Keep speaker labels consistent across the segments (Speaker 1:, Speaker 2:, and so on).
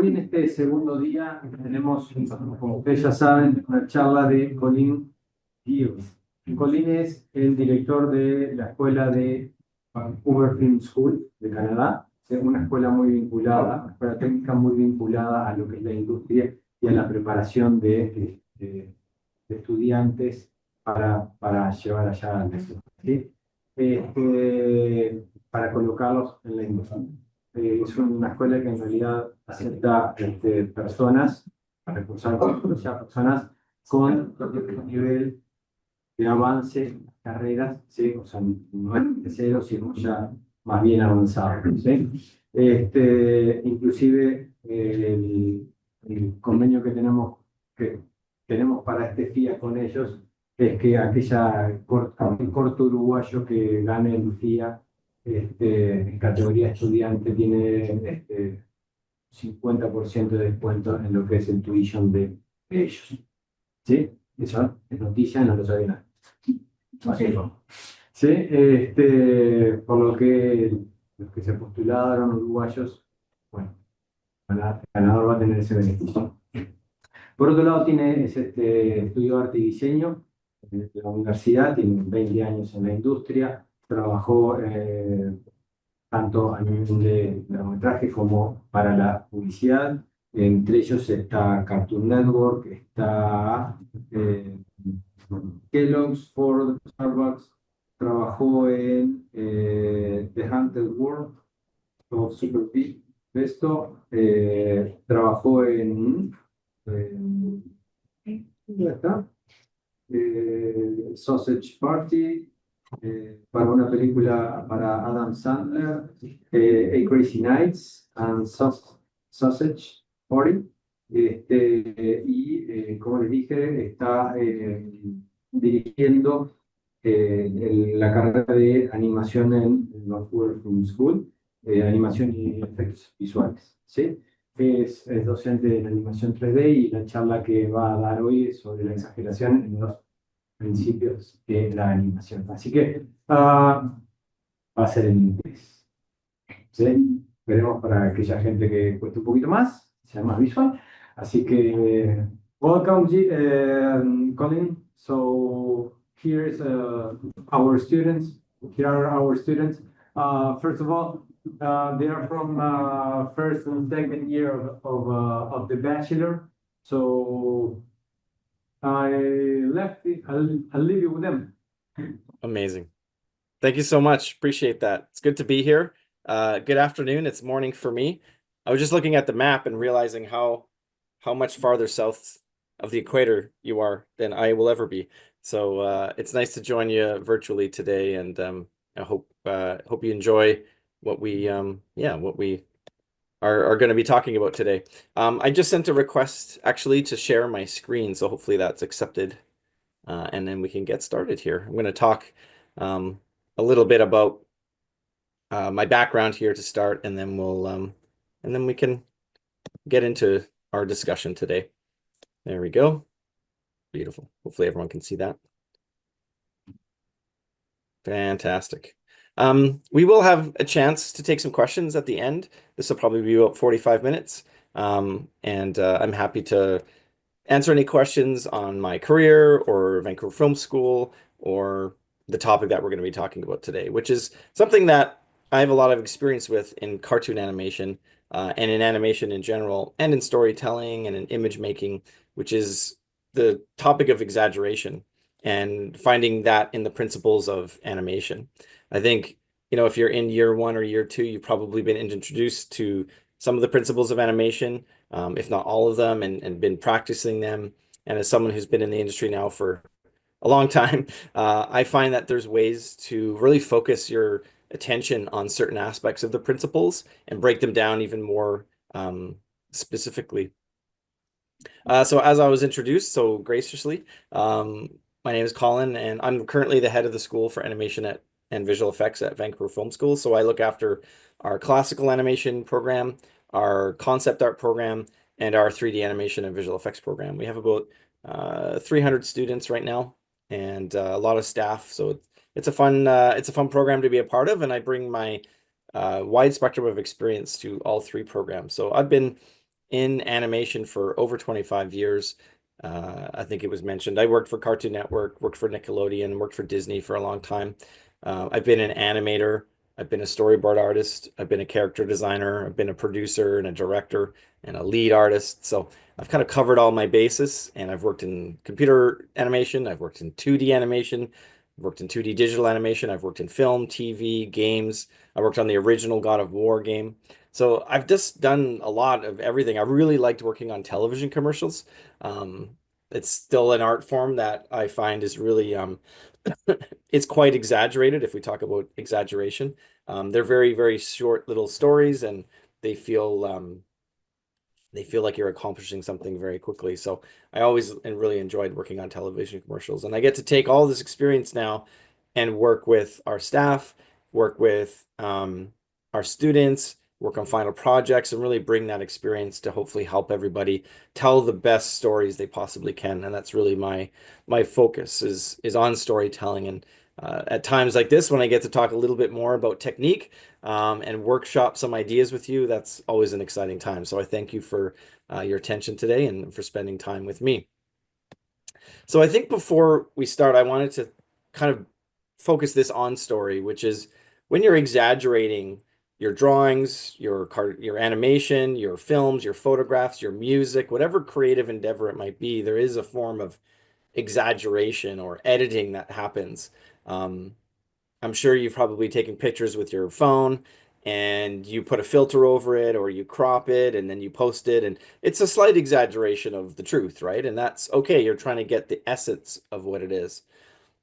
Speaker 1: hoy en este segundo día tenemos, como ustedes ya saben, una charla de Colin Giles. Colin es el director de la Escuela de Vancouver Film School de Canadá, una escuela muy vinculada, una escuela técnica muy vinculada a lo que es la industria y a la preparación de estudiantes para llevar allá al negocio, ¿sí? Para colocarlos en la industria. Es una escuela que en realidad acepta personas, para reforzar personas con cierto nivel de avance en las carreras, ¿sí? O sea, no es de cero, sino ya más bien avanzado, ¿sí? Inclusive el convenio que tenemos para este FIA con ellos es que aquel corto uruguayo que gane el FIA en categoría estudiante tiene 50% de descuento en lo que es el tuition de ellos. ¿Sí? Eso es noticia, no lo sabía nada. ¿Sí? Por lo que los que se postularon uruguayos, bueno, el ganador va a tener ese beneficio. Por otro lado, estudió arte y diseño en la universidad, tiene 20 años en la industria, trabajó tanto a nivel de largometraje como para la publicidad. Entre ellos está Cartoon Network, está Kellogg's, Ford, Starbucks. Trabajó en The Hunted World of Super Pig. Esto trabajó ¿dónde está? Sausage Party, para una película para Adam Sandler, A Crazy Nights and Sausage Party. Como les dije, está dirigiendo la carrera de animación en Vancouver Film School, animación y efectos visuales, ¿sí? Es docente de animación 3D y la charla que va a dar hoy es sobre la exageración en los principios de la animación. Así que va a ser en inglés, ¿sí? Veremos para aquella gente que cueste un poquito más, sea más visual. Así que, welcome, Colin. So, here's our students. Here are our students. First of all, they are from first and second year of the bachelor. So, I'll leave you with them.
Speaker 2: Amazing. Thank you so much. Appreciate that. It's good to be here. Good afternoon. It's morning for me. I was just looking at the map and realizing how much farther south of the equator you are than I will ever be. So it's nice to join you virtually today, and I hope you enjoy what we are going to be talking about today. I just sent a request actually to share my screen, so hopefully that's accepted, and then we can get started here. I'm going to talk a little bit about my background here to start, and then we can get into our discussion today. There we go. Beautiful. Hopefully everyone can see that. Fantastic. We will have a chance to take some questions at the end. This will probably be about 45 minutes. And I'm happy to answer any questions on my career or Vancouver Film School or the topic that we're going to be talking about today, which is something that I have a lot of experience with in cartoon animation and in animation in general, and in storytelling and in image making, which is the topic of exaggeration and finding that in the principles of animation. I think, if you're in year 1 or year 2, you've probably been introduced to some of the principles of animation, if not all of them, and been practicing them. And as someone who's been in the industry now for a long time, I find that there's ways to really focus your attention on certain aspects of the principles and break them down even more specifically. So as I was introduced so graciously, my name is Colin, and I'm currently the head of the School for Animation and Visual Effects at Vancouver Film School. So I look after our classical animation program, our concept art program, and our 3D animation and visual effects program. We have about 300 students right now, and a lot of staff. So it's a fun program to be a part of, and I bring my wide spectrum of experience to all 3 programs. So I've been in animation for over 25 years. I think it was mentioned. I worked for Cartoon Network, worked for Nickelodeon, worked for Disney for a long time. I've been an animator. I've been a storyboard artist. I've been a character designer. I've been a producer and a director and a lead artist. So I've kind of covered all my bases, and I've worked in computer animation. I've worked in 2D animation. I've worked in 2D digital animation. I've worked in film, TV, games. I worked on the original God of War game. So I've just done a lot of everything. I really liked working on television commercials. Um, it's still an art form that I find is really it's quite exaggerated if we talk about exaggeration. They're very, very short little stories, and they feel they feel like you're accomplishing something very quickly. So I always and really enjoyed working on television commercials. And I get to take all this experience now and work with our staff, work with our students, work on final projects, and really bring that experience to hopefully help everybody tell the best stories they possibly can. And that's really my focus is on storytelling. And at times like this, when I get to talk a little bit more about technique, and workshop some ideas with you, that's always an exciting time. So I thank you for your attention today and for spending time with me. So I think before we start, I wanted to kind of focus this on story, which is when you're exaggerating your drawings, your animation, your films, your photographs, your music, whatever creative endeavor it might be, there is a form of exaggeration or editing that happens. Um, I'm sure you've probably taken pictures with your phone and you put a filter over it or you crop it and then you post it, and it's a slight exaggeration of the truth, right? And that's okay. You're trying to get the essence of what it is.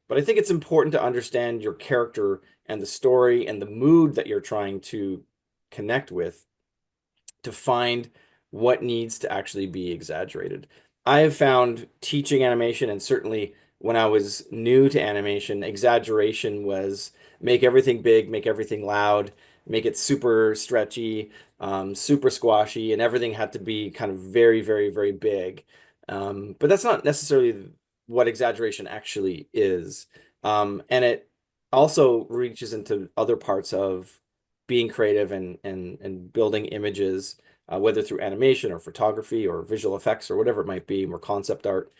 Speaker 2: But I think it's important to understand your character and the story and the mood that you're trying to connect with to find what needs to actually be exaggerated. I have found teaching animation, and certainly when I was new to animation, exaggeration was make everything big, make everything loud, make it super stretchy, super squashy, and everything had to be kind of very, very, very big. But that's not necessarily what exaggeration actually is. And it also reaches into other parts of being creative and building images, whether through animation or photography or visual effects or whatever it might be, more concept art.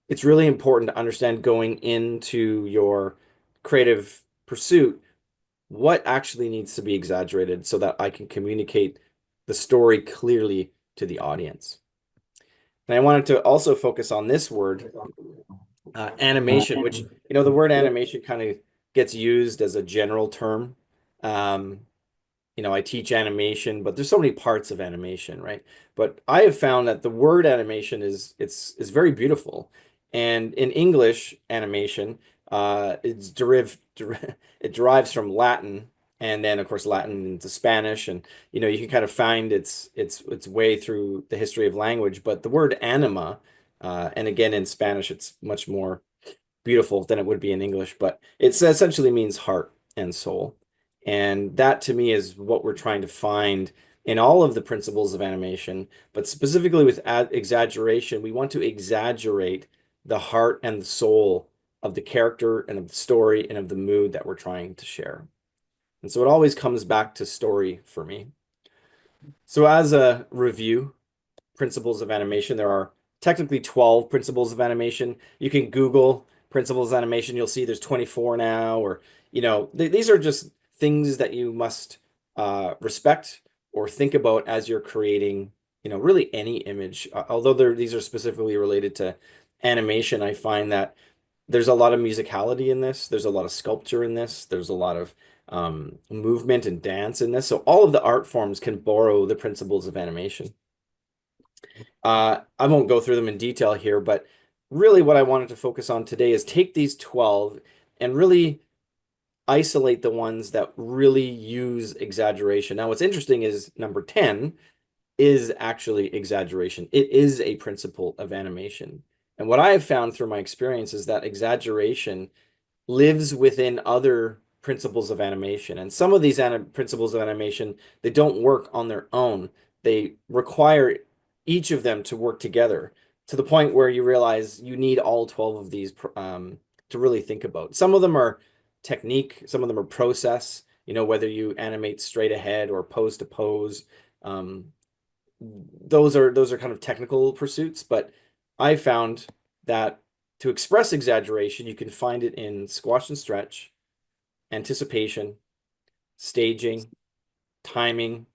Speaker 2: It's really important to understand going into your creative pursuit what actually needs to be exaggerated so that I can communicate the story clearly to the audience. And I wanted to also focus on this word, animation, which, the word animation kind of gets used as a general term. Um, I teach animation, but there's so many parts of animation, right? But I have found that the word animation is very beautiful. And in English, animation, it derives from Latin, and then of course Latin into Spanish, and you can kind of find its way through the history of language. But the word anima, and again in Spanish, it's much more beautiful than it would be in English, but it essentially means heart and soul. And that to me is what we're trying to find in all of the principles of animation, but specifically with exaggeration, we want to exaggerate the heart and the soul of the character and of the story and of the mood that we're trying to share. And so it always comes back to story for me. So as a review, principles of animation. There are technically 12 principles of animation. You can Google principles of animation. You'll see there's 24 now, or, these are just things that you must respect or think about as you're creating, really any image. Although these are specifically related to animation, I find that there's a lot of musicality in this. There's a lot of sculpture in this. There's a lot of movement and dance in this. So all of the art forms can borrow the principles of animation. I won't go through them in detail here, but really what I wanted to focus on today is take these 12 and really isolate the ones that really use exaggeration. Now, what's interesting is number 10 is actually exaggeration. It is a principle of animation. And what I have found through my experience is that exaggeration lives within other principles of animation. And some of these principles of animation, they don't work on their own. They require each of them to work together to the point where you realize you need all 12 of these to really think about. Some of them are technique, some of them are process, whether you animate straight ahead or pose to pose. those are kind of technical pursuits, but I found that to express exaggeration, you can find it in squash and stretch, anticipation, staging, timing,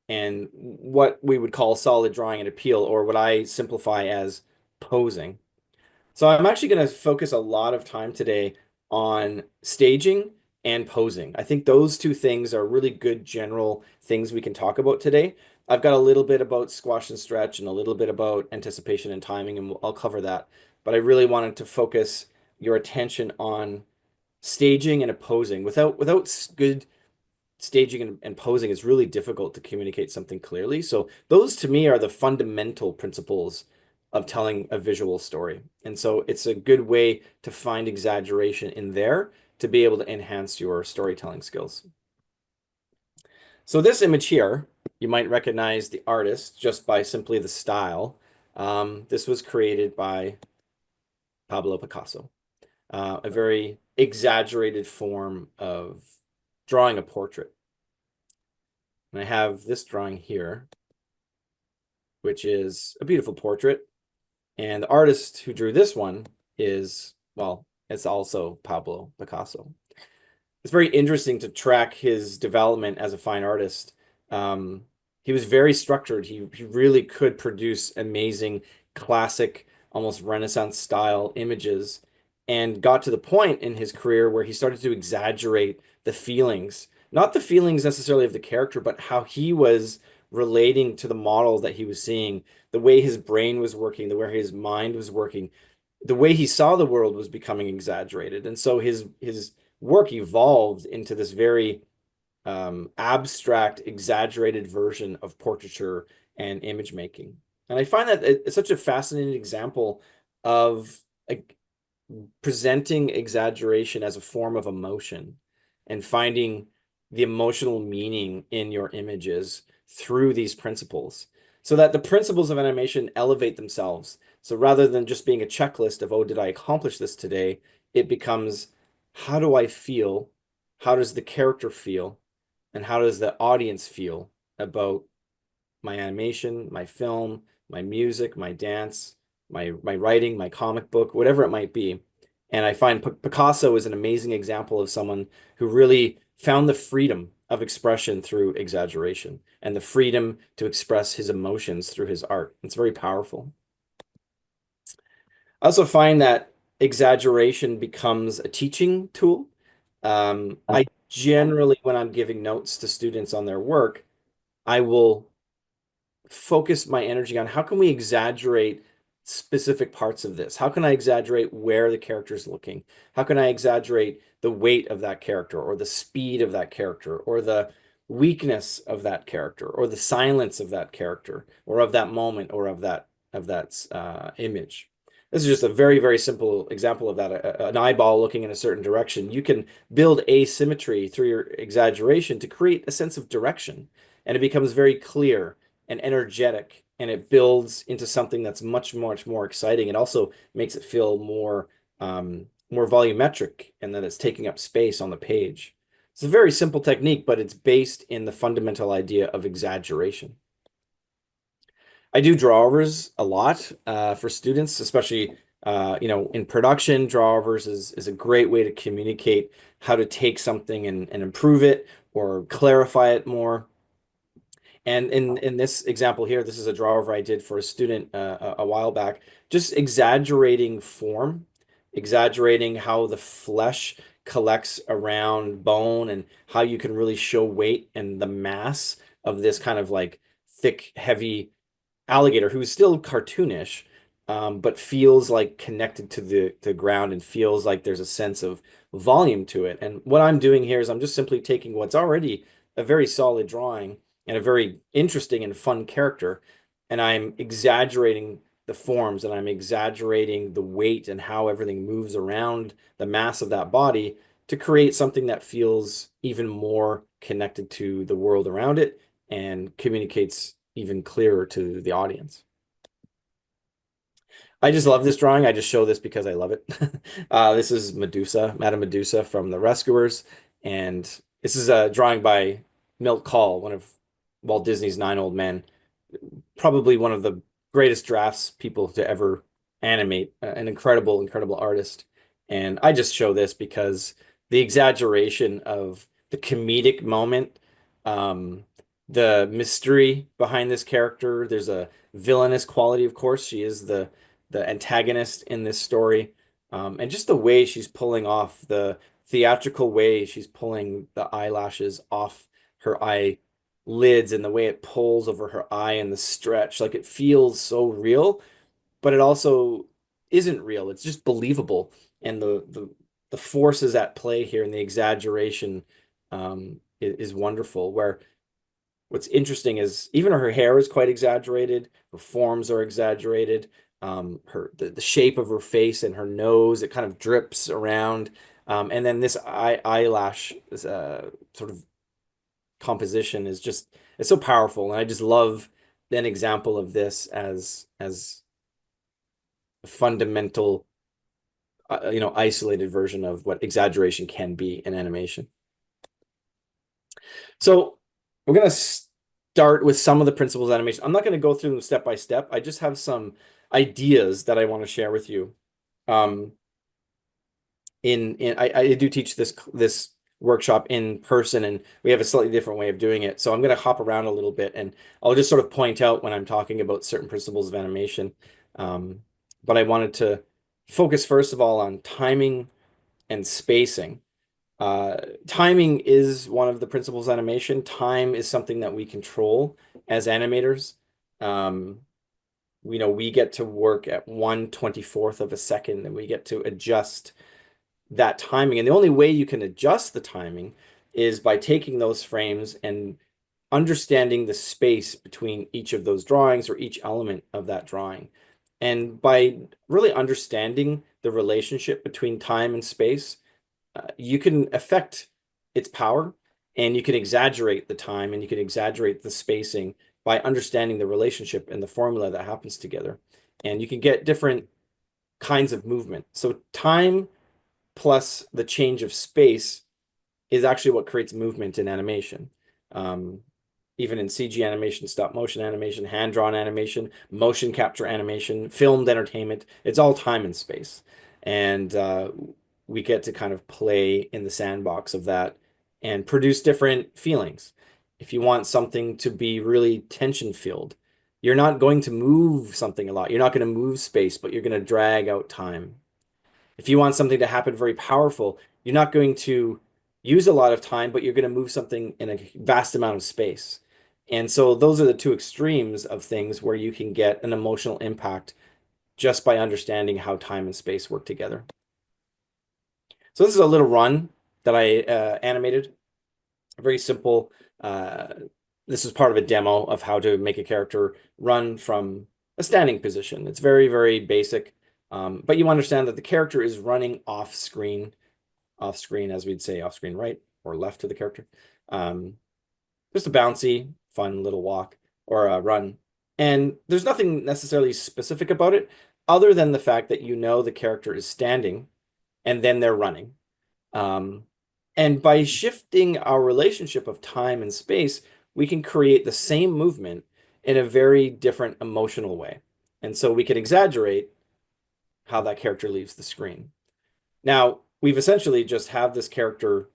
Speaker 2: and what we would call solid drawing and appeal, or what I simplify as posing. So I'm actually going to focus a lot of time today on staging and posing. I think those two things are really good general things we can talk about today. I've got a little bit about squash and stretch and a little bit about anticipation and timing, and I'll cover that. But I really wanted to focus your attention on staging and posing. Without good staging and posing, it's really difficult to communicate something clearly. So those to me are the fundamental principles of telling a visual story. And so it's a good way to find exaggeration in there to be able to enhance your storytelling skills. So this image here, you might recognize the artist just by simply the style. This was created by Pablo Picasso, a very exaggerated form of drawing a portrait. And I have this drawing here, which is a beautiful portrait. And the artist who drew this one is, well, it's also Pablo Picasso. It's very interesting to track his development as a fine artist. He was very structured. He really could produce amazing, classic, almost Renaissance style images, and got to the point in his career where he started to exaggerate the feelings, not the feelings necessarily of the character, but how he was relating to the models that he was seeing, the way his brain was working, the way his mind was working, the way he saw the world was becoming exaggerated. And so his work evolved into this very abstract, exaggerated version of portraiture and image making. And I find that it's such a fascinating example of presenting exaggeration as a form of emotion and finding the emotional meaning in your images through these principles, so that the principles of animation elevate themselves. So rather than just being a checklist of, oh, did I accomplish this today? It becomes, how do I feel? How does the character feel? And how does the audience feel about my animation, my film, my music, my dance, my writing, my comic book, whatever it might be. And I find Picasso is an amazing example of someone who really found the freedom of expression through exaggeration and the freedom to express his emotions through his art. It's very powerful. I also find that exaggeration becomes a teaching tool. I generally, when I'm giving notes to students on their work, I will focus my energy on how can we exaggerate specific parts of this? How can I exaggerate where the character is looking? How can I exaggerate the weight of that character, or the speed of that character, or the weakness of that character, or the silence of that character, or of that moment, or of that image? This is just a very, very simple example of that. An eyeball looking in a certain direction. You can build asymmetry through your exaggeration to create a sense of direction, and it becomes very clear and energetic, and it builds into something that's much, much more exciting. It also makes it feel more more volumetric, and that it's taking up space on the page. It's a very simple technique, but it's based in the fundamental idea of exaggeration. I do drawovers a lot for students, especially in production. Drawovers is a great way to communicate how to take something and improve it or clarify it more. And in this example here, this is a drawover I did for a student a while back, just exaggerating form, exaggerating how the flesh collects around bone and how you can really show weight and the mass of this kind of like thick, heavy alligator who's still cartoonish, but feels like connected to the ground and feels like there's a sense of volume to it. And what I'm doing here is I'm just simply taking what's already a very solid drawing and a very interesting and fun character, and I'm exaggerating the forms, and I'm exaggerating the weight and how everything moves around the mass of that body to create something that feels even more connected to the world around it and communicates even clearer to the audience. I just love this drawing. I just show this because I love it. This is Medusa, Madame Medusa from The Rescuers. And this is a drawing by Milt Kahl, one of Walt Disney's 9 Old Men. probably one of the greatest drafts people to ever animate, an incredible, incredible artist. And I just show this because the exaggeration of the comedic moment, um, the mystery behind this character. There's a villainous quality, of course. She is the antagonist in this story. And just the way she's pulling off the theatrical way she's pulling the eyelashes off her eyelids and the way it pulls over her eye and the stretch, like it feels so real, but it also isn't real. It's just believable. And the forces at play here and the exaggeration is wonderful. Where what's interesting is even her hair is quite exaggerated, her forms are exaggerated, the shape of her face and her nose, it kind of drips around. And then this eyelash sort of composition is just it's so powerful. And I just love an example of this as a fundamental isolated version of what exaggeration can be in animation. So we're going to start with some of the principles of animation. I'm not going to go through them step by step. I just have some ideas that I want to share with you. I do teach this workshop in person, and we have a slightly different way of doing it. So I'm going to hop around a little bit, and I'll just sort of point out when I'm talking about certain principles of animation. But I wanted to focus first of all on timing and spacing. Timing is one of the principles of animation. Time is something that we control as animators. We get to work at 1/24th of a second, and we get to adjust that timing. And the only way you can adjust the timing is by taking those frames and understanding the space between each of those drawings or each element of that drawing. And by really understanding the relationship between time and space, you can affect its power, and you can exaggerate the time and you can exaggerate the spacing by understanding the relationship and the formula that happens together. And you can get different kinds of movement. So time plus the change of space is actually what creates movement in animation. Even in CG animation, stop motion animation, hand-drawn animation, motion capture animation, filmed entertainment, it's all time and space. And we get to kind of play in the sandbox of that and produce different feelings. If you want something to be really tension-filled, you're not going to move something a lot. You're not going to move space, but you're going to drag out time. If you want something to happen very powerful, you're not going to use a lot of time, but you're going to move something in a vast amount of space. And so those are the two extremes of things where you can get an emotional impact just by understanding how time and space work together. So this is a little run that I animated. Very simple. This is part of a demo of how to make a character run from a standing position. It's very, very basic. But you understand that the character is running off screen, as we'd say, off screen right or left to the character. Just a bouncy, fun little walk or a run. And there's nothing necessarily specific about it other than the fact that the character is standing and then they're running. And by shifting our relationship of time and space, we can create the same movement in a very different emotional way. And so we can exaggerate how that character leaves the screen. Now, we've essentially just have this character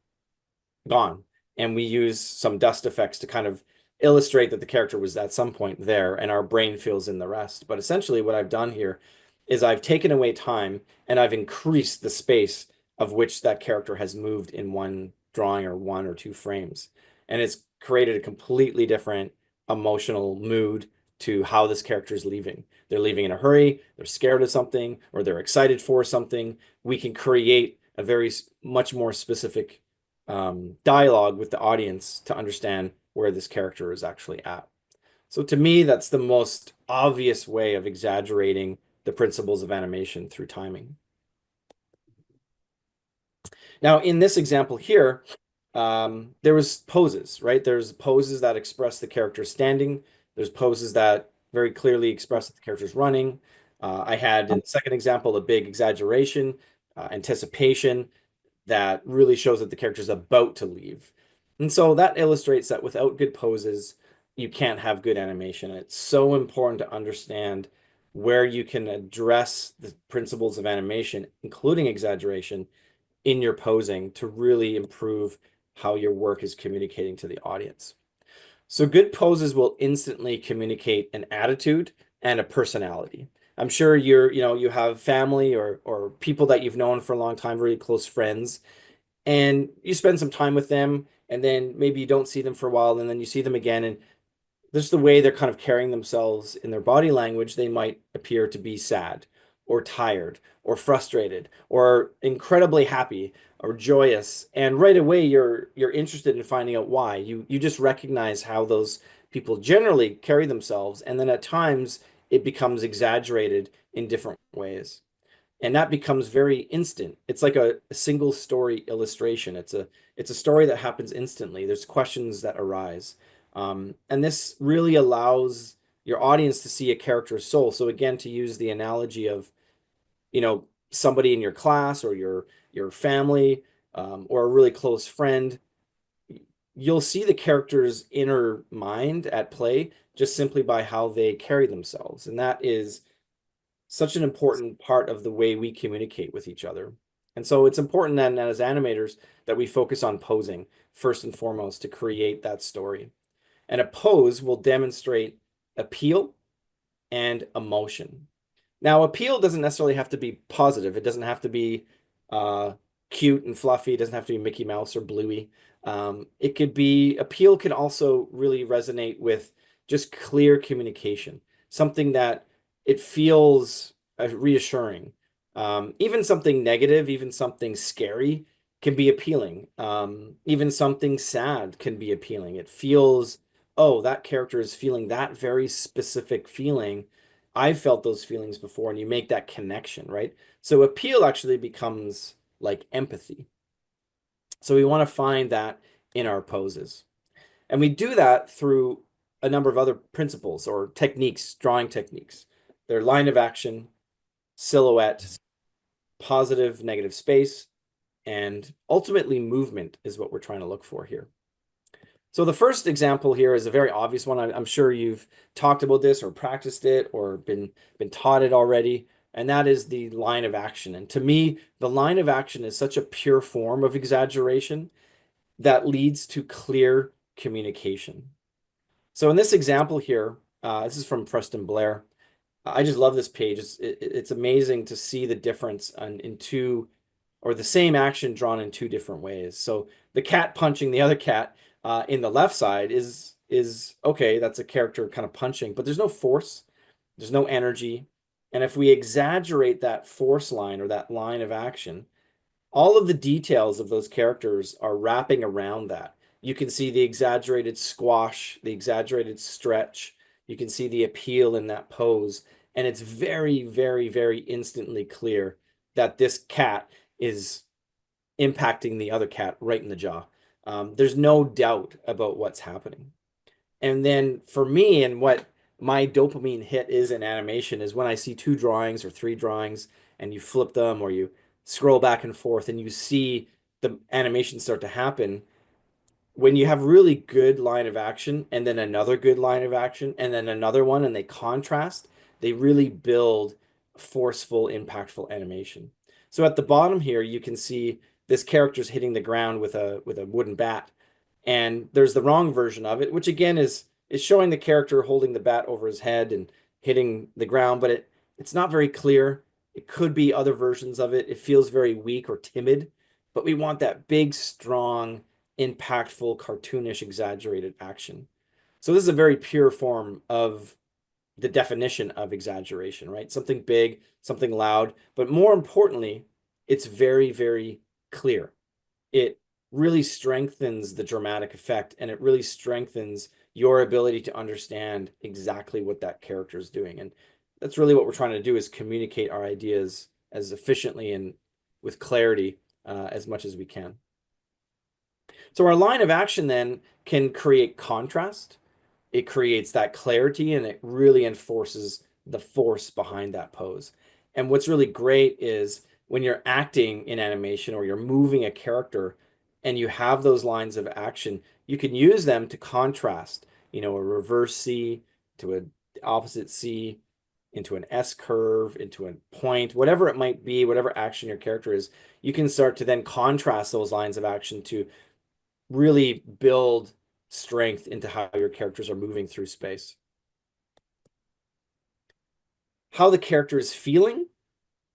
Speaker 2: gone, and we use some dust effects to kind of illustrate that the character was at some point there, and our brain fills in the rest. But essentially what I've done here is I've taken away time, and I've increased the space of which that character has moved in one drawing or one or two frames. And it's created a completely different emotional mood to how this character is leaving. They're leaving in a hurry, they're scared of something, or they're excited for something. We can create a very much more specific dialogue with the audience to understand where this character is actually at. So to me, that's the most obvious way of exaggerating the principles of animation through timing. Now, in this example here, there was poses, right? There's poses that express the character standing. There's poses that very clearly express that the character's running. I had in the second example a big exaggeration, anticipation that really shows that the character's about to leave. And so that illustrates that without good poses, you can't have good animation. It's so important to understand where you can address the principles of animation, including exaggeration, in your posing to really improve how your work is communicating to the audience. So good poses will instantly communicate an attitude and a personality. I'm sure you have family or people that you've known for a long time, really close friends, and you spend some time with them, and then maybe you don't see them for a while, and then you see them again, and just the way they're kind of carrying themselves in their body language, they might appear to be sad or tired or frustrated or incredibly happy or joyous. And right away you're interested in finding out why. You just recognize how those people generally carry themselves, and then at times it becomes exaggerated in different ways. And that becomes very instant. It's like a single story illustration. It's a story that happens instantly. There's questions that arise. And this really allows your audience to see a character's soul. So again, to use the analogy of, somebody in your class or your family, or a really close friend, you'll see the character's inner mind at play just simply by how they carry themselves. And that is such an important part of the way we communicate with each other. And so it's important then as animators that we focus on posing first and foremost to create that story. And a pose will demonstrate appeal and emotion. Now, appeal doesn't necessarily have to be positive. It doesn't have to be uh, cute and fluffy. It doesn't have to be Mickey Mouse or Bluey. It could be, appeal can also really resonate with just clear communication, something that it feels reassuring. Even something negative, even something scary can be appealing. Even something sad can be appealing. It feels, oh, that character is feeling that very specific feeling. I've felt those feelings before, and you make that connection, right? So appeal actually becomes like empathy. So we want to find that in our poses. And we do that through a number of other principles or techniques, drawing techniques. Their line of action, silhouette, positive, negative space, and ultimately movement is what we're trying to look for here. So the first example here is a very obvious one. I'm sure you've talked about this or practiced it or been taught it already, and that is the line of action. And to me, the line of action is such a pure form of exaggeration that leads to clear communication. So in this example here, this is from Preston Blair. I just love this page. It's amazing to see the difference in two, or the same action drawn in two different ways. So the cat punching the other cat in the left side is okay. That's a character kind of punching, but there's no force, there's no energy. And if we exaggerate that force line or that line of action, all of the details of those characters are wrapping around that. You can see the exaggerated squash, the exaggerated stretch. You can see the appeal in that pose. And it's very, very, very instantly clear that this cat is impacting the other cat right in the jaw. There's no doubt about what's happening. And then for me, and what my dopamine hit is in animation is when I see two drawings or three drawings and you flip them or you scroll back and forth and you see the animation start to happen. When you have really good line of action and then another good line of action and then another one and they contrast, they really build forceful, impactful animation. So at the bottom here, you can see this character's hitting the ground with a wooden bat, and there's the wrong version of it, which again is showing the character holding the bat over his head and hitting the ground, but it's not very clear. It could be other versions of it. It feels very weak or timid, but we want that big, strong, impactful, cartoonish, exaggerated action. So this is a very pure form of the definition of exaggeration, right? Something big, something loud, but more importantly, it's very, very clear. It really strengthens the dramatic effect, and it really strengthens your ability to understand exactly what that character is doing. And that's really what we're trying to do, is communicate our ideas as efficiently and with clarity as much as we can. So our line of action then can create contrast. It creates that clarity, and it really enforces the force behind that pose. And what's really great is when you're acting in animation or you're moving a character and you have those lines of action, you can use them to contrast. you know, a reverse C to a opposite C into an S curve, into a point, whatever it might be, whatever action your character is, you can start to then contrast those lines of action to really build strength into how your characters are moving through space. How the character is feeling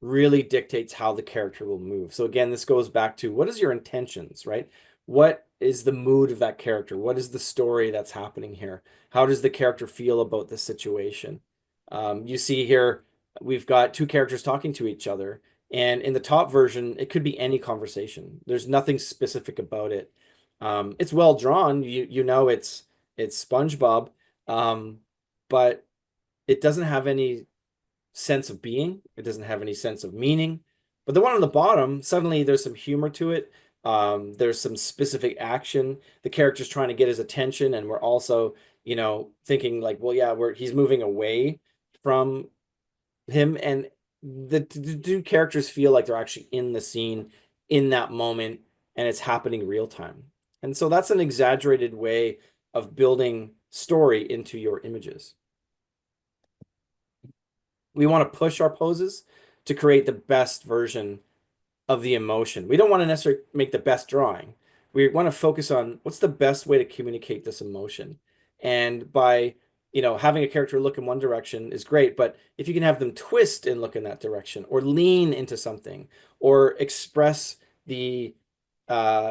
Speaker 2: really dictates how the character will move. So again, this goes back to what is your intentions, right? What is the mood of that character? What is the story that's happening here? How does the character feel about the situation? You see here, we've got two characters talking to each other. And in the top version, it could be any conversation. There's nothing specific about it. It's well drawn. You know it's SpongeBob, but it doesn't have any sense of being. It doesn't have any sense of meaning. But the one on the bottom, suddenly there's some humor to it. There's some specific action. The character's trying to get his attention, and we're also, you know, thinking like, well, yeah, he's moving away from him, and the two characters feel like they're actually in the scene in that moment, and it's happening real time. And so that's an exaggerated way of building story into your images. We want to push our poses to create the best version of the emotion. We don't want to necessarily make the best drawing. We want to focus on what's the best way to communicate this emotion. And by, you know, having a character look in one direction is great, but if you can have them twist and look in that direction, or lean into something, or express the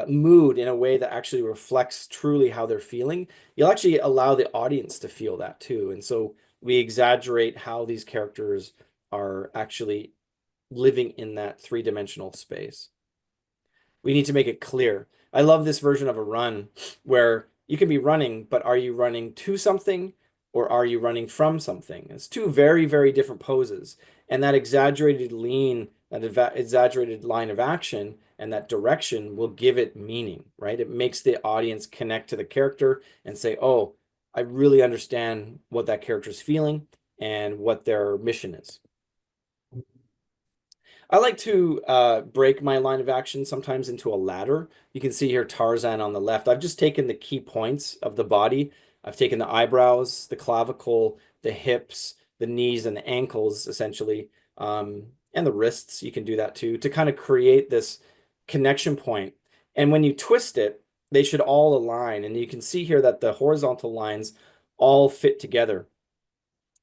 Speaker 2: mood in a way that actually reflects truly how they're feeling, you'll actually allow the audience to feel that too. And so we exaggerate how these characters are actually living in that three-dimensional space. We need to make it clear. I love this version of a run where you can be running, but are you running to something or are you running from something? It's two very, very different poses. And that exaggerated lean, that exaggerated line of action and that direction will give it meaning, right? It makes the audience connect to the character and say, oh, I really understand what that character is feeling and what their mission is. I like to break my line of action sometimes into a ladder. You can see here Tarzan on the left. I've just taken the key points of the body. I've taken the eyebrows, the clavicle, the hips, the knees, and the ankles, essentially, and the wrists. You can do that too, to kind of create this connection point. And when you twist it, they should all align. And you can see here that the horizontal lines all fit together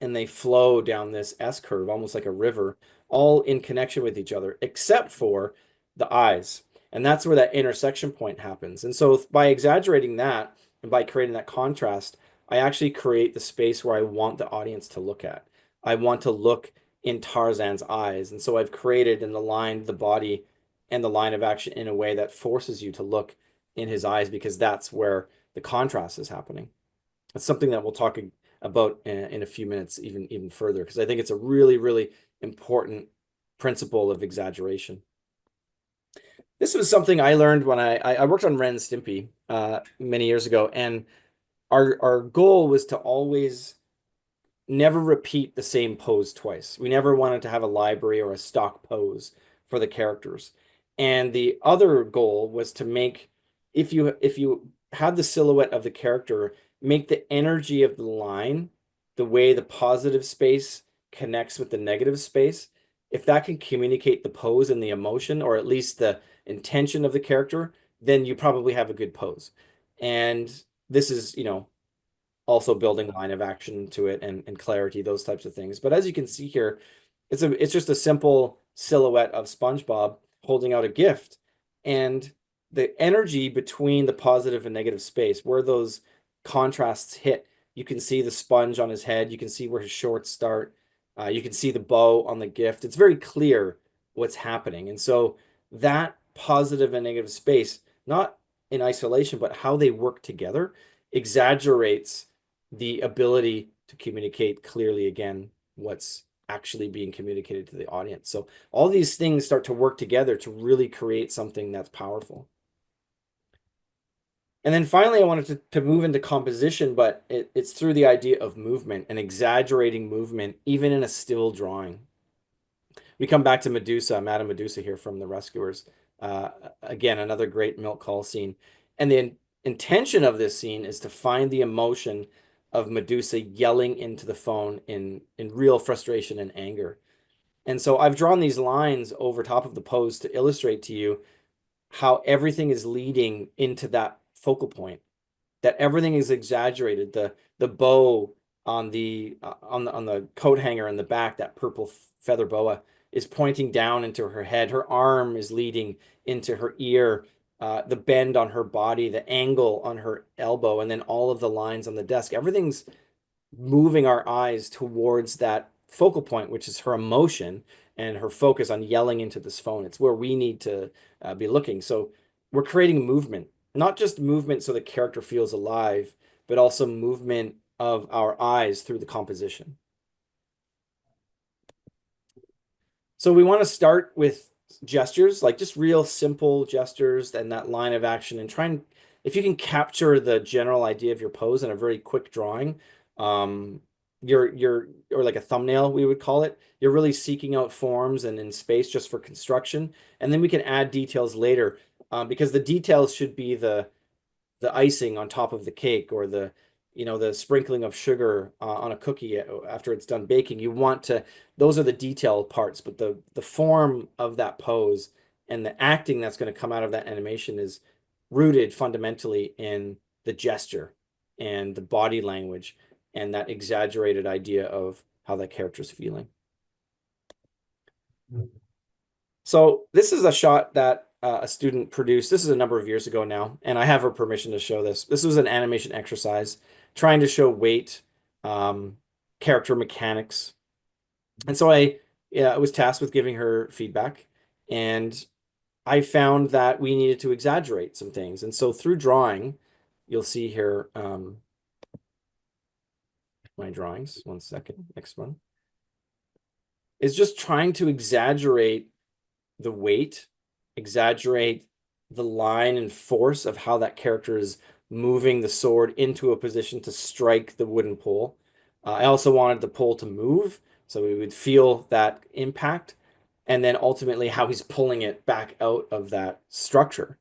Speaker 2: and they flow down this S curve, almost like a river, all in connection with each other, except for the eyes. And that's where that intersection point happens. And so by exaggerating that and by creating that contrast, I actually create the space where I want the audience to look at. I want to look in Tarzan's eyes. And so I've created and aligned the body and the line of action in a way that forces you to look in his eyes because that's where the contrast is happening. It's something that we'll talk about in a few minutes, even further, because I think it's a really, really important principle of exaggeration. This was something I learned when I worked on Ren and Stimpy many years ago, and our goal was to always never repeat the same pose twice. We never wanted to have a library or a stock pose for the characters. And the other goal was to make, if you had the silhouette of the character, make the energy of the line, the way the positive space connects with the negative space, if that can communicate the pose and the emotion, or at least the intention of the character, then you probably have a good pose. And this is, you know, also building line of action to it and clarity, those types of things. But as you can see here, it's just a simple silhouette of SpongeBob holding out a gift. And the energy between the positive and negative space, where those contrasts hit, you can see the sponge on his head. You can see where his shorts start. You can see the bow on the gift. It's very clear what's happening. And so that positive and negative space, not in isolation, but how they work together, exaggerates the ability to communicate clearly again what's actually being communicated to the audience. So all these things start to work together to really create something that's powerful. And then finally, I wanted to move into composition, but it's through the idea of movement and exaggerating movement, even in a still drawing. We come back to Medusa, Madame Medusa here from The Rescuers. Again, another great milk call scene. And the intention of this scene is to find the emotion of Medusa yelling into the phone in real frustration and anger. And so I've drawn these lines over top of the pose to illustrate to you how everything is leading into that focal point, that everything is exaggerated. The bow on the coat hanger in the back, that purple feather boa, is pointing down into her head. Her arm is leading into her ear. The bend on her body, the angle on her elbow, and then all of the lines on the desk. Everything's moving our eyes towards that focal point, which is her emotion and her focus on yelling into this phone. It's where we need to be looking. So we're creating movement, not just movement so the character feels alive, but also movement of our eyes through the composition. So we want to start with gestures, like just real simple gestures and that line of action, and try and, if you can capture the general idea of your pose in a very quick drawing, or like a thumbnail, we would call it, you're really seeking out forms and in space just for construction. And then we can add details later, because the details should be the icing on top of the cake, or the sprinkling of sugar on a cookie after it's done baking. You want to, those are the detailed parts, but the form of that pose and the acting that's going to come out of that animation is rooted fundamentally in the gesture and the body language and that exaggerated idea of how that character's feeling. So this is a shot that a student produced. This is a number of years ago now, and I have her permission to show this. This was an animation exercise trying to show weight, character mechanics. And so I was tasked with giving her feedback, and I found that we needed to exaggerate some things. And so through drawing, you'll see here my drawings. One second, next one. Is just trying to exaggerate the weight, exaggerate the line and force of how that character is moving the sword into a position to strike the wooden pole. I also wanted the pole to move, so we would feel that impact, and then ultimately how he's pulling it back out of that structure.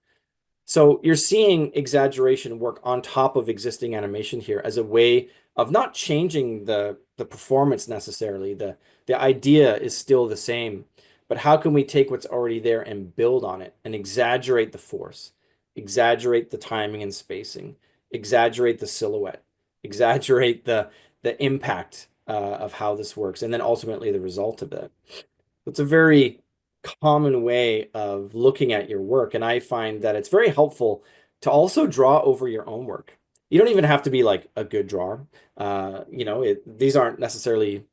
Speaker 2: So you're seeing exaggeration work on top of existing animation here as a way of not changing the performance necessarily. The idea is still the same, but how can we take what's already there and build on it and exaggerate the force, exaggerate the timing and spacing, exaggerate the silhouette, exaggerate the impact of how this works, and then ultimately the result of it. It's a very common way of looking at your work, and I find that it's very helpful to also draw over your own work. You don't even have to be like a good drawer. These aren't necessarily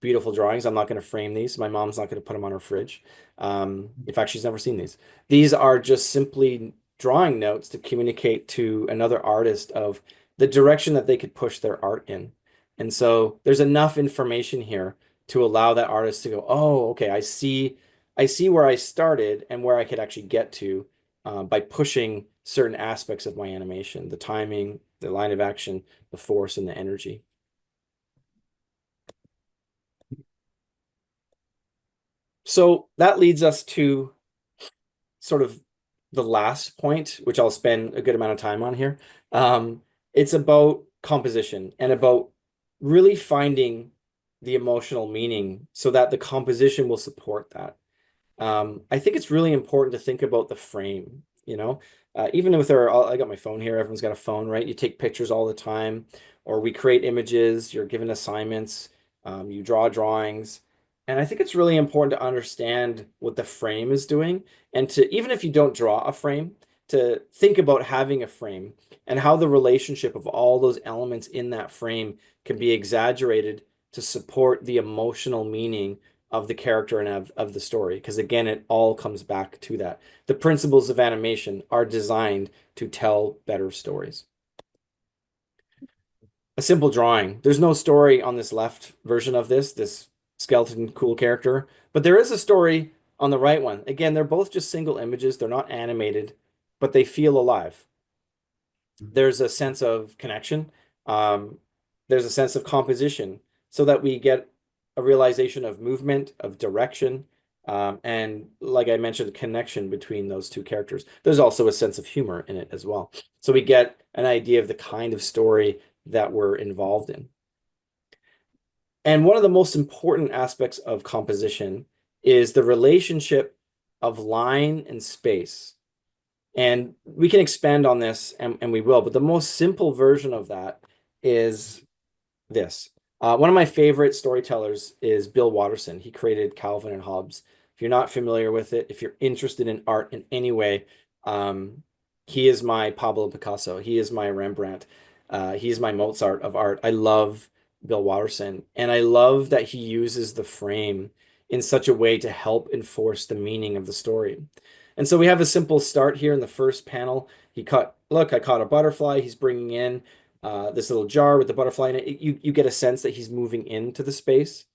Speaker 2: beautiful drawings. I'm not going to frame these. My mom's not going to put them on her fridge. In fact, she's never seen these. These are just simply drawing notes to communicate to another artist of the direction that they could push their art in. And so there's enough information here to allow that artist to go, oh, okay, I see where I started and where I could actually get to by pushing certain aspects of my animation, the timing, the line of action, the force, and the energy. So that leads us to sort of the last point, which I'll spend a good amount of time on here. It's about composition and about really finding the emotional meaning so that the composition will support that. I think it's really important to think about the frame, even with I got my phone here, everyone's got a phone, right? You take pictures all the time, or we create images, you're given assignments, you draw drawings. And I think it's really important to understand what the frame is doing, and to, even if you don't draw a frame, to think about having a frame and how the relationship of all those elements in that frame can be exaggerated to support the emotional meaning of the character and of the story. Because again, it all comes back to that. The principles of animation are designed to tell better stories. A simple drawing. There's no story on this left version of this skeleton cool character, but there is a story on the right one. Again, they're both just single images. They're not animated, but they feel alive. There's a sense of connection. There's a sense of composition so that we get a realization of movement, of direction, and like I mentioned, connection between those two characters. There's also a sense of humor in it as well. So we get an idea of the kind of story that we're involved in. And one of the most important aspects of composition is the relationship of line and space. And we can expand on this, and we will, but the most simple version of that is this. One of my favorite storytellers is Bill Watterson. He created Calvin and Hobbes. If you're not familiar with it, if you're interested in art in any way, he is my Pablo Picasso. He is my Rembrandt. He is my Mozart of art. I love Bill Watterson, and I love that he uses the frame in such a way to help enforce the meaning of the story. And so we have a simple start here in the first panel. Look, I caught a butterfly. He's bringing in this little jar with the butterfly in it. You get a sense that he's moving into the space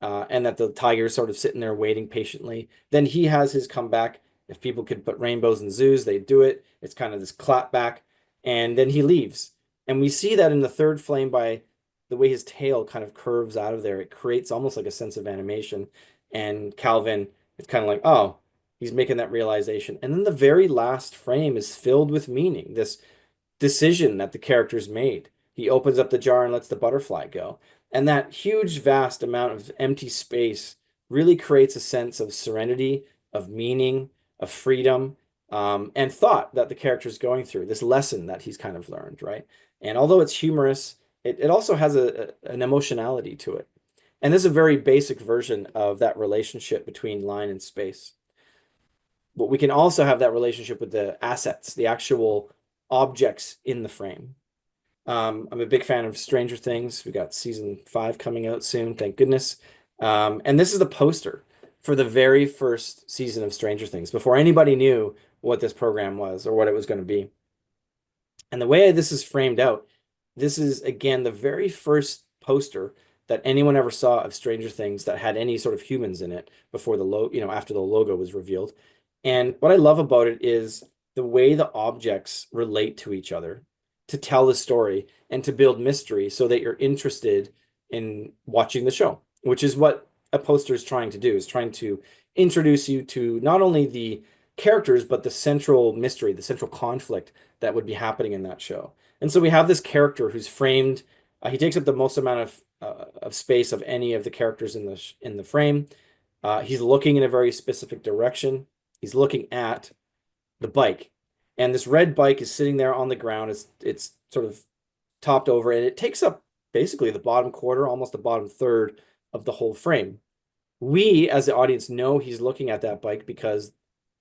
Speaker 2: and that the tiger's sort of sitting there waiting patiently. Then he has his comeback. If people could put rainbows in zoos, they'd do it. It's kind of this clap back. And then he leaves. And we see that in the third frame by the way his tail kind of curves out of there. It creates almost like a sense of animation. And Calvin is kind of like, oh, he's making that realization. And then the very last frame is filled with meaning, this decision that the character's made. He opens up the jar and lets the butterfly go. And that huge, vast amount of empty space really creates a sense of serenity, of meaning, of freedom, and thought that the character's going through, this lesson that he's kind of learned, right? And although it's humorous, it also has an emotionality to it. And this is a very basic version of that relationship between line and space. But we can also have that relationship with the assets, the actual objects in the frame. I'm a big fan of Stranger Things. We got season 5 coming out soon, thank goodness. And this is the poster for the very first season of Stranger Things, before anybody knew what this program was or what it was going to be. And the way this is framed out, this is, again, the very first poster that anyone ever saw of Stranger Things that had any sort of humans in it before after the logo was revealed. And what I love about it is the way the objects relate to each other to tell the story and to build mystery so that you're interested in watching the show, which is what a poster is trying to do, is trying to introduce you to not only the characters, but the central mystery, the central conflict that would be happening in that show. And so we have this character who's framed, he takes up the most amount of space of any of the characters in the frame. He's looking in a very specific direction. He's looking at the bike. And this red bike is sitting there on the ground. It's sort of topped over, and it takes up basically the bottom quarter, almost the bottom third of the whole frame. We, as the audience, know he's looking at that bike because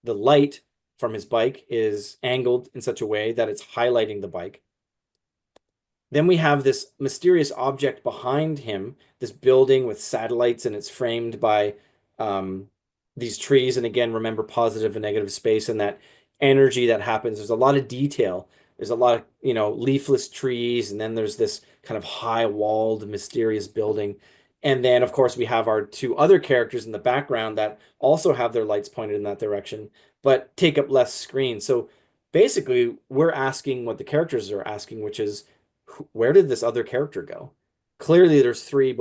Speaker 2: the light from his bike is angled in such a way that it's highlighting the bike. Then we have this mysterious object behind him, this building with satellites, and it's framed by these trees. And again, remember positive and negative space and that energy that happens. There's a lot of detail. There's a lot of, leafless trees. And then there's this kind of high walled, mysterious building. And then, of course, we have our two other characters in the background that also have their lights pointed in that direction, but take up less screen. So basically, we're asking what the characters are asking, which is, where did this other character go? Clearly, there's 4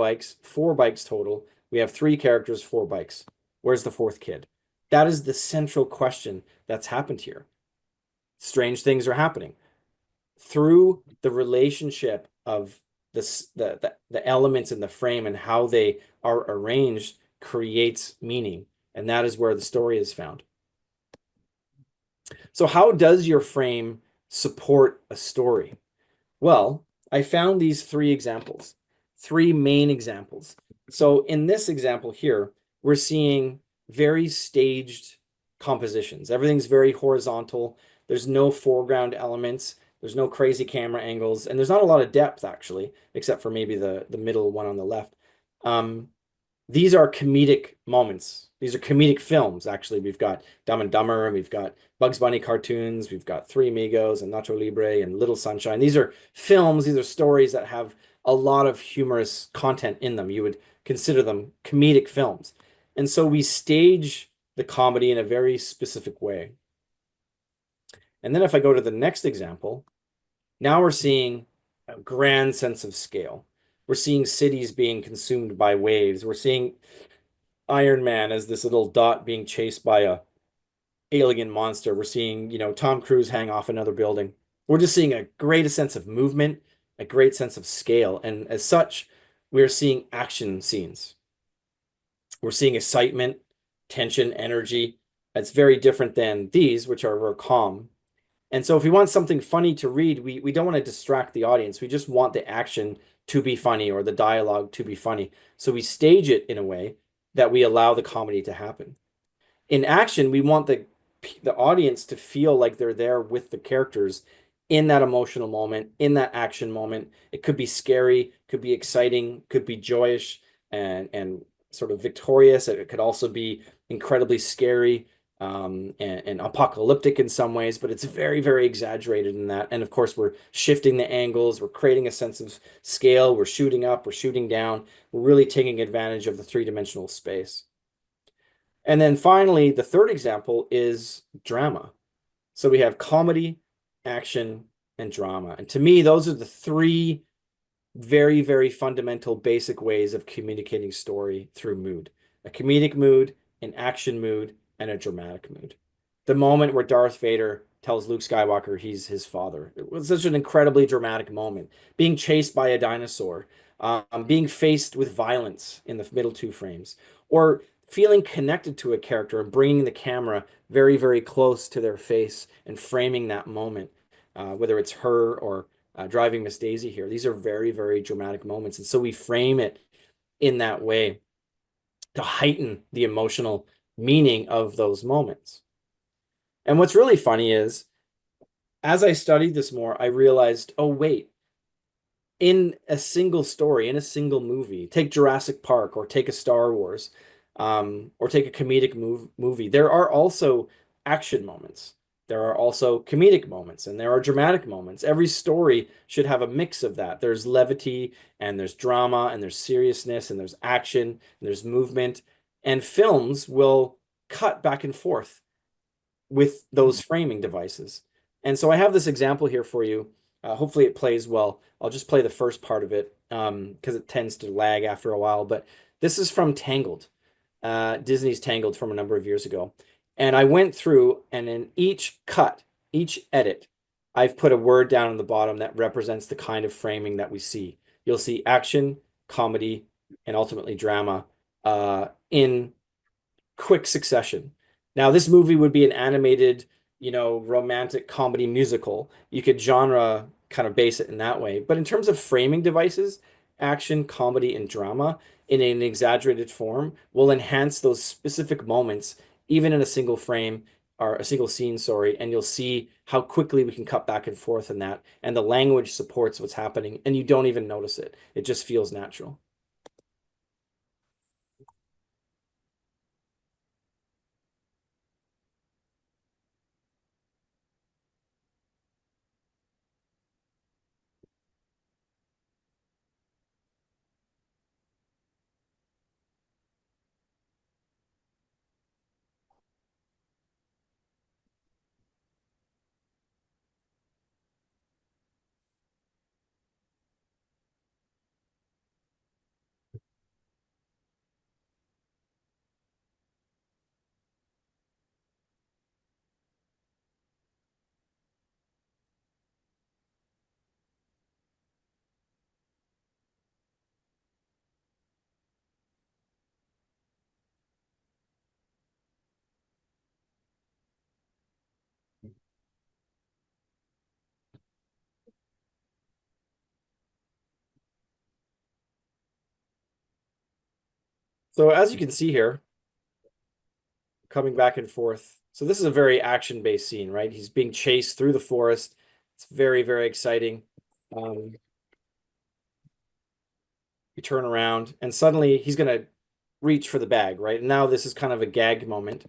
Speaker 2: bikes total. We have 3 characters, 4 bikes. Where's the 4th kid? That is the central question that's happened here. Strange things are happening through the relationship of the elements in the frame and how they are arranged creates meaning. And that is where the story is found. So how does your frame support a story? Well, I found these 3 examples, 3 main examples. So in this example here, we're seeing very staged compositions. Everything's very horizontal. There's no foreground elements. There's no crazy camera angles. And there's not a lot of depth, actually, except for maybe the middle one on the left. These are comedic moments. These are comedic films, actually. We've got Dumb and Dumber, and we've got Bugs Bunny cartoons. We've got Three Amigos and Nacho Libre and Little Sunshine. These are films. These are stories that have a lot of humorous content in them. You would consider them comedic films. And so we stage the comedy in a very specific way. And then if I go to the next example, now we're seeing a grand sense of scale. We're seeing cities being consumed by waves. We're seeing Iron Man as this little dot being chased by a alien monster. We're seeing, Tom Cruise hang off another building. We're just seeing a greater sense of movement, a great sense of scale. And as such, we're seeing action scenes. We're seeing excitement, tension, energy. That's very different than these, which are more calm. And so if we want something funny to read, we don't want to distract the audience. We just want the action to be funny or the dialogue to be funny. So we stage it in a way that we allow the comedy to happen. In action, we want the audience to feel like they're there with the characters in that emotional moment, in that action moment. It could be scary, could be exciting, could be joyous and sort of victorious. It could also be incredibly scary and apocalyptic in some ways, but it's very, very exaggerated in that. And of course, we're shifting the angles, we're creating a sense of scale, we're shooting up, we're shooting down, we're really taking advantage of the three-dimensional space. And then finally, the third example is drama. So we have comedy, action, and drama. And to me, those are the three very, very fundamental basic ways of communicating story through mood. A comedic mood, an action mood, and a dramatic mood. The moment where Darth Vader tells Luke Skywalker he's his father. It was such an incredibly dramatic moment. Being chased by a dinosaur, being faced with violence in the middle two frames, or feeling connected to a character and bringing the camera very, very close to their face and framing that moment, whether it's her or driving Miss Daisy here. These are very, very dramatic moments. And so we frame it in that way to heighten the emotional meaning of those moments. And what's really funny is, as I studied this more, I realized, oh, wait, in a single story, in a single movie, take Jurassic Park or take a Star Wars, or take a comedic movie, there are also action moments. There are also comedic moments and there are dramatic moments. Every story should have a mix of that. There's levity and there's drama and there's seriousness and there's action and there's movement. And films will cut back and forth with those framing devices. And so I have this example here for you. Hopefully it plays well. I'll just play the first part of it because it tends to lag after a while. But this is from Tangled, Disney's Tangled from a number of years ago. And I went through and in each cut, each edit, I've put a word down on the bottom that represents the kind of framing that we see. You'll see action, comedy, and ultimately drama in quick succession. Now, this movie would be an animated, romantic comedy musical. You could genre kind of base it in that way. But in terms of framing devices, action, comedy, and drama in an exaggerated form will enhance those specific moments, even in a single frame or a single scene, sorry, and you'll see how quickly we can cut back and forth in that. And the language supports what's happening, and you don't even notice it. It just feels natural. So as you can see here, coming back and forth. So this is a very action-based scene, right? He's being chased through the forest. It's very, very exciting. Um, you turn around and suddenly he's gonna reach for the bag, right? And now this is kind of a gag moment.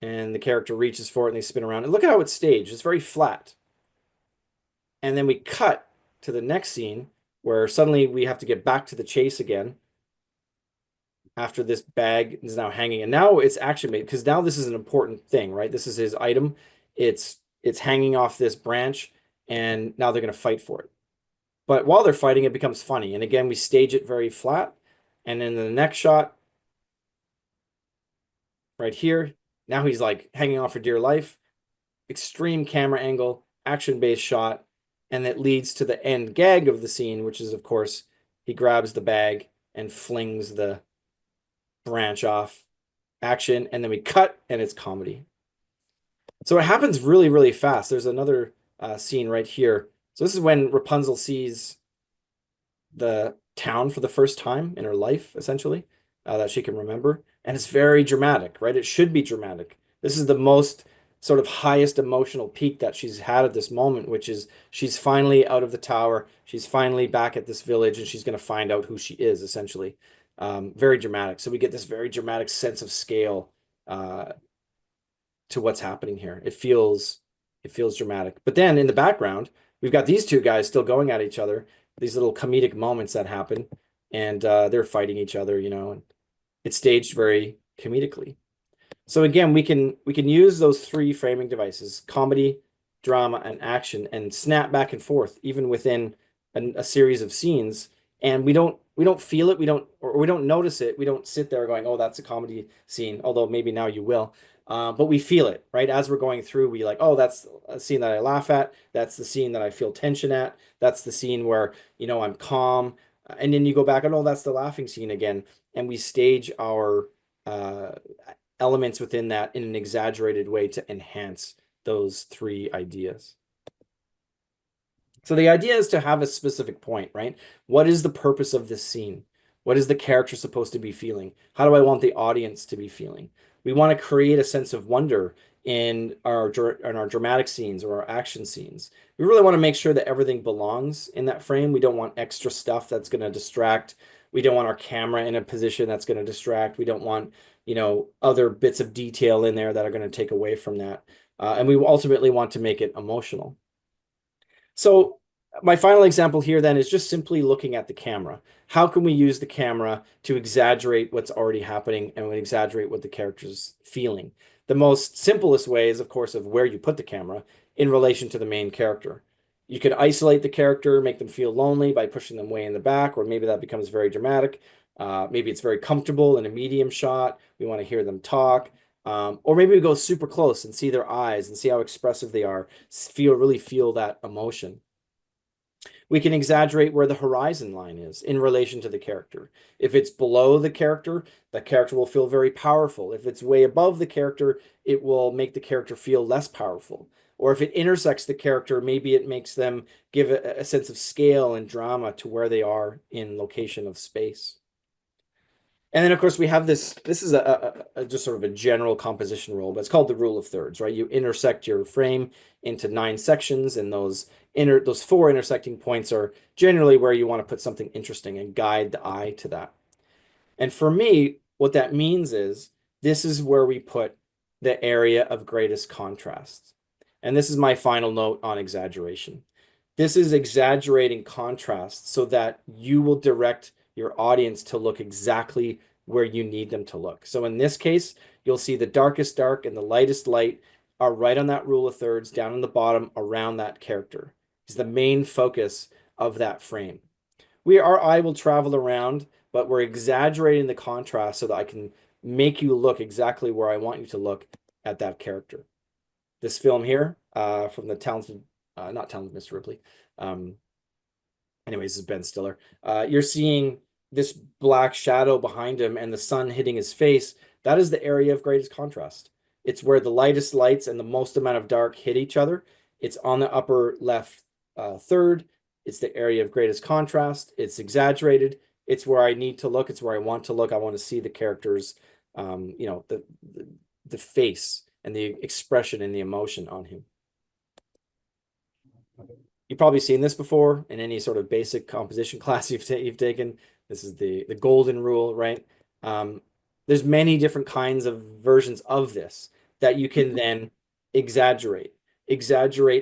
Speaker 2: And the character reaches for it and they spin around. And look at how it's staged. It's very flat. And then we cut to the next scene where suddenly we have to get back to the chase again after this bag is now hanging. And now it's action made because now this is an important thing, right? This is his item. It's hanging off this branch, and now they're going to fight for it. But while they're fighting, it becomes funny. And again, we stage it very flat. And then the next shot, right here, now he's like hanging on for dear life. Extreme camera angle, action-based shot. And it leads to the end gag of the scene, which is, of course, he grabs the bag and flings the branch off. Action, and then we cut, and it's comedy. So it happens really, really fast. There's another scene right here. So this is when Rapunzel sees the town for the first time in her life, essentially, that she can remember. And it's very dramatic, right? It should be dramatic. This is the most sort of highest emotional peak that she's had at this moment, which is she's finally out of the tower. She's finally back at this village, and she's going to find out who she is, essentially. Very dramatic. So we get this very dramatic sense of scale to what's happening here. It feels dramatic. But then in the background, we've got these two guys still going at each other, these little comedic moments that happen, and they're fighting each other, and it's staged very comedically. So again, we can use those three framing devices: comedy, drama, and action, and snap back and forth even within a series of scenes. And we don't feel it, we don't notice it. We don't sit there going, "Oh, that's a comedy scene," although maybe now you will. But we feel it, right? As we're going through, we like, "Oh, that's a scene that I laugh at. That's the scene that I feel tension at. That's the scene where, I'm calm." And then you go back and, "Oh, that's the laughing scene again." And we stage our elements within that in an exaggerated way to enhance those three ideas. So the idea is to have a specific point, right? What is the purpose of this scene? What is the character supposed to be feeling? How do I want the audience to be feeling? We want to create a sense of wonder in our dramatic scenes or our action scenes. We really want to make sure that everything belongs in that frame. We don't want extra stuff that's going to distract. We don't want our camera in a position that's going to distract. We don't want, other bits of detail in there that are going to take away from that. And we ultimately want to make it emotional. So my final example here then is just simply looking at the camera. How can we use the camera to exaggerate what's already happening and exaggerate what the character's feeling? The most simplest way is, of course, of where you put the camera in relation to the main character. You could isolate the character, make them feel lonely by pushing them way in the back, or maybe that becomes very dramatic. Maybe it's very comfortable in a medium shot. We want to hear them talk. Or maybe we go super close and see their eyes and see how expressive they are, really feel that emotion. We can exaggerate where the horizon line is in relation to the character. If it's below the character will feel very powerful. If it's way above the character, it will make the character feel less powerful. Or if it intersects the character, maybe it makes them give a sense of scale and drama to where they are in location of space. And then, of course, we have this is a just sort of a general composition rule, but it's called the rule of thirds, right? You intersect your frame into 9 sections, and those 4 intersecting points are generally where you want to put something interesting and guide the eye to that. And for me, what that means is this is where we put the area of greatest contrast. And this is my final note on exaggeration. This is exaggerating contrast so that you will direct your audience to look exactly where you need them to look. So in this case, you'll see the darkest dark and the lightest light are right on that rule of thirds down in the bottom around that character. Is the main focus of that frame. Our eye will travel around, but we're exaggerating the contrast so that I can make you look exactly where I want you to look at that character. This film here, from the talented, not talented Mr. Ripley. Anyways, this is Ben Stiller. You're seeing this black shadow behind him and the sun hitting his face. That is the area of greatest contrast. It's where the lightest lights and the most amount of dark hit each other. It's on the upper left third. It's the area of greatest contrast. It's exaggerated. It's where I need to look. It's where I want to look. I want to see the characters, the face and the expression and the emotion on him. You've probably seen this before in any sort of basic composition class you've taken. This is the golden rule, right? There's many different kinds of versions of this that you can then exaggerate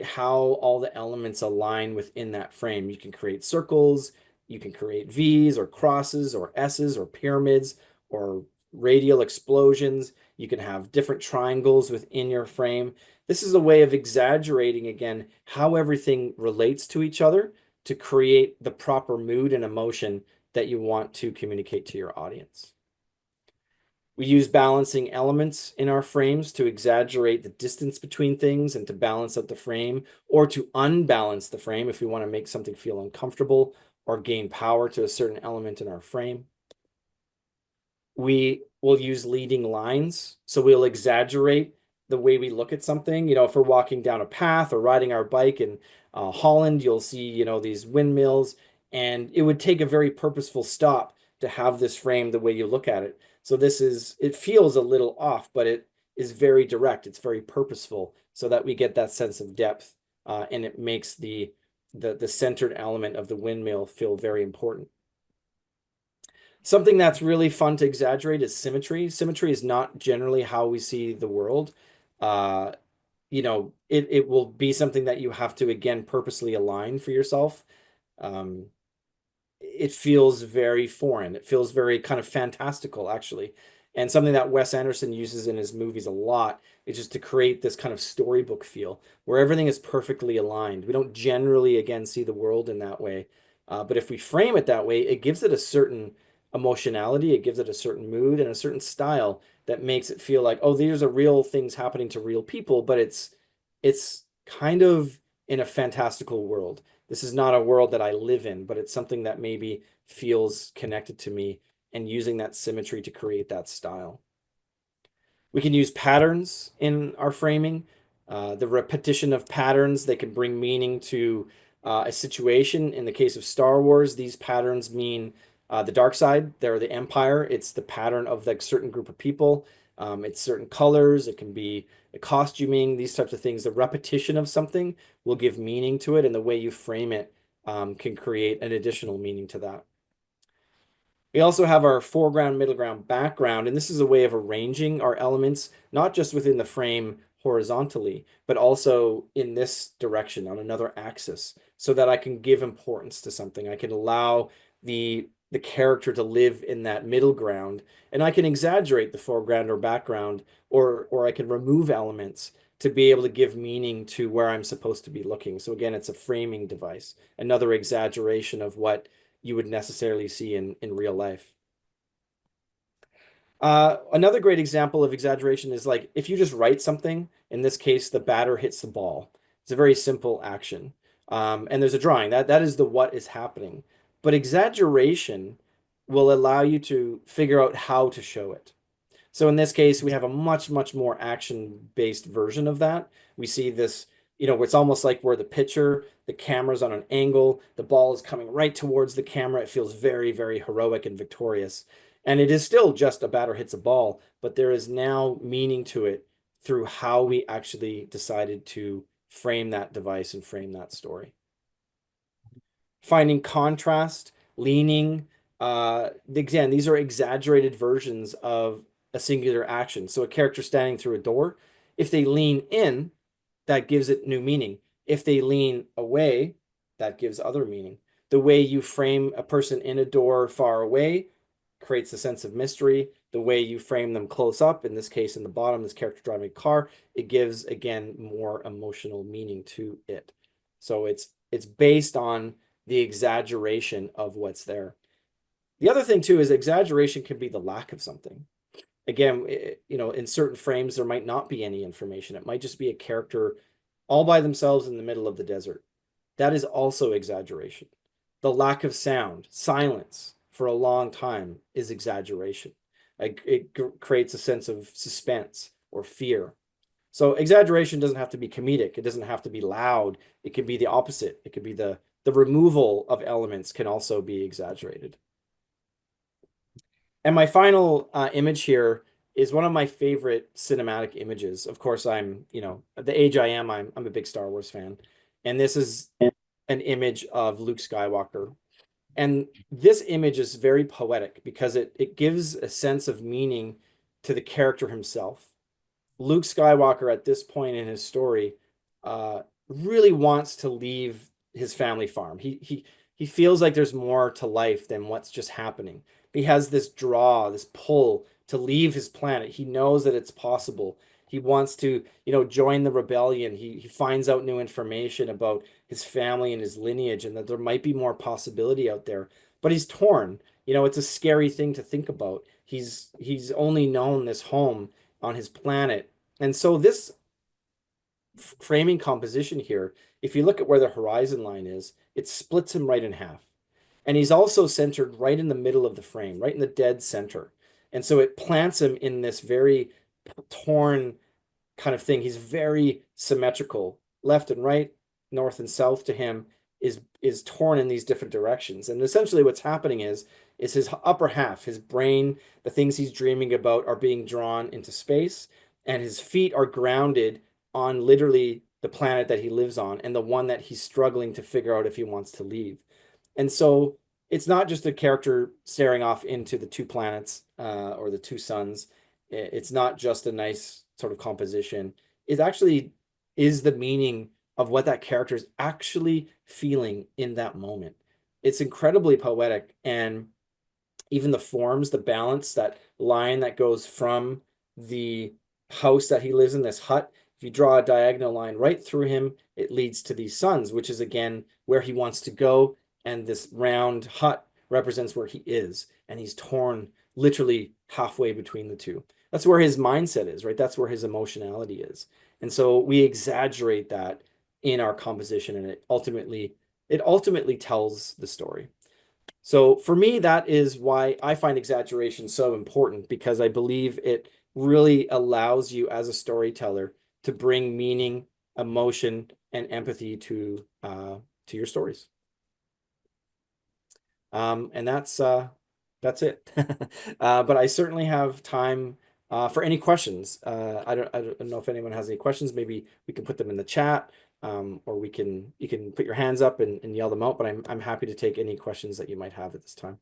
Speaker 2: how all the elements align within that frame. You can create circles, you can create V's or crosses or S's or pyramids or radial explosions. You can have different triangles within your frame. This is a way of exaggerating, again, how everything relates to each other to create the proper mood and emotion that you want to communicate to your audience. We use balancing elements in our frames to exaggerate the distance between things and to balance out the frame, or to unbalance the frame if we want to make something feel uncomfortable or gain power to a certain element in our frame. We will use leading lines. So we'll exaggerate the way we look at something. If we're walking down a path or riding our bike in Holland, you'll see, these windmills, and it would take a very purposeful stop to have this frame the way you look at it. So it feels a little off, but it is very direct. It's very purposeful so that we get that sense of depth, and it makes the centered element of the windmill feel very important. Something that's really fun to exaggerate is symmetry. Symmetry is not generally how we see the world. It will be something that you have to, again, purposely align for yourself. It feels very foreign. It feels very kind of fantastical, actually. And something that Wes Anderson uses in his movies a lot is just to create this kind of storybook feel where everything is perfectly aligned. We don't generally, again, see the world in that way. But if we frame it that way, it gives it a certain emotionality, it gives it a certain mood and a certain style that makes it feel like, oh, these are real things happening to real people, but it's kind of in a fantastical world. This is not a world that I live in, but it's something that maybe feels connected to me, and using that symmetry to create that style. We can use patterns in our framing. The repetition of patterns, they can bring meaning to a situation. In the case of Star Wars, these patterns mean the dark side. They're the Empire. It's the pattern of like certain group of people. It's certain colors. It can be the costuming, these types of things. The repetition of something will give meaning to it, and the way you frame it can create an additional meaning to that. We also have our foreground, middle ground, background, and this is a way of arranging our elements, not just within the frame horizontally, but also in this direction on another axis, so that I can give importance to something. I can allow the character to live in that middle ground, and I can exaggerate the foreground or background, or I can remove elements to be able to give meaning to where I'm supposed to be looking. So again, it's a framing device, another exaggeration of what you would necessarily see in real life. Another great example of exaggeration is like if you just write something, in this case, the batter hits the ball. It's a very simple action. And there's a drawing. That is the what is happening. But exaggeration will allow you to figure out how to show it. So in this case, we have a much, much more action-based version of that. We see this, it's almost like where the camera's on an angle, the ball is coming right towards the camera. It feels very, very heroic and victorious. And it is still just a batter hits a ball, but there is now meaning to it through how we actually decided to frame that device and frame that story. Finding contrast, leaning. Again, these are exaggerated versions of a singular action. So a character standing through a door, if they lean in, that gives it new meaning. If they lean away, that gives other meaning. The way you frame a person in a door far away creates a sense of mystery. The way you frame them close up, in this case, in the bottom, this character driving a car, it gives, again, more emotional meaning to it. So it's based on the exaggeration of what's there. The other thing, too, is exaggeration can be the lack of something. Again, in certain frames, there might not be any information. It might just be a character all by themselves in the middle of the desert. That is also exaggeration. The lack of sound, silence for a long time is exaggeration. It creates a sense of suspense or fear. So exaggeration doesn't have to be comedic. It doesn't have to be loud. It can be the opposite. It could be the removal of elements can also be exaggerated. And my final image here is one of my favorite cinematic images. Of course, I'm, at the age I am, I'm a big Star Wars fan. And this is an image of Luke Skywalker. And this image is very poetic because it gives a sense of meaning to the character himself. Luke Skywalker at this point in his story really wants to leave his family farm. He feels like there's more to life than what's just happening. He has this draw, this pull to leave his planet. He knows that it's possible. He wants to, join the rebellion. He finds out new information about his family and his lineage, and that there might be more possibility out there. But he's torn. It's a scary thing to think about. he's only known this home on his planet. And so this framing composition here, if you look at where the horizon line is, it splits him right in half. And he's also centered right in the middle of the frame, right in the dead center. And so it plants him in this very torn kind of thing. He's very symmetrical. Left and right, north and south to him is torn in these different directions. And essentially what's happening is his upper half, his brain, the things he's dreaming about are being drawn into space, and his feet are grounded on literally the planet that he lives on and the one that he's struggling to figure out if he wants to leave. And so it's not just a character staring off into the two planets or the two suns. It's not just a nice sort of composition. It actually is the meaning of what that character is actually feeling in that moment. It's incredibly poetic, and even the forms, the balance, that line that goes from the house that he lives in, this hut, if you draw a diagonal line right through him, it leads to these suns, which is again where he wants to go. And this round hut represents where he is. And he's torn literally halfway between the two. That's where his mindset is, right? That's where his emotionality is. And so we exaggerate that in our composition, and it ultimately tells the story. So for me, that is why I find exaggeration so important, because I believe it really allows you as a storyteller to bring meaning, emotion, and empathy to your stories. And that's it. But I certainly have time for any questions. I don't know if anyone has any questions. Maybe we can put them in the chat, or you can put your hands up and yell them out. But I'm happy to take any questions that you might have at this time.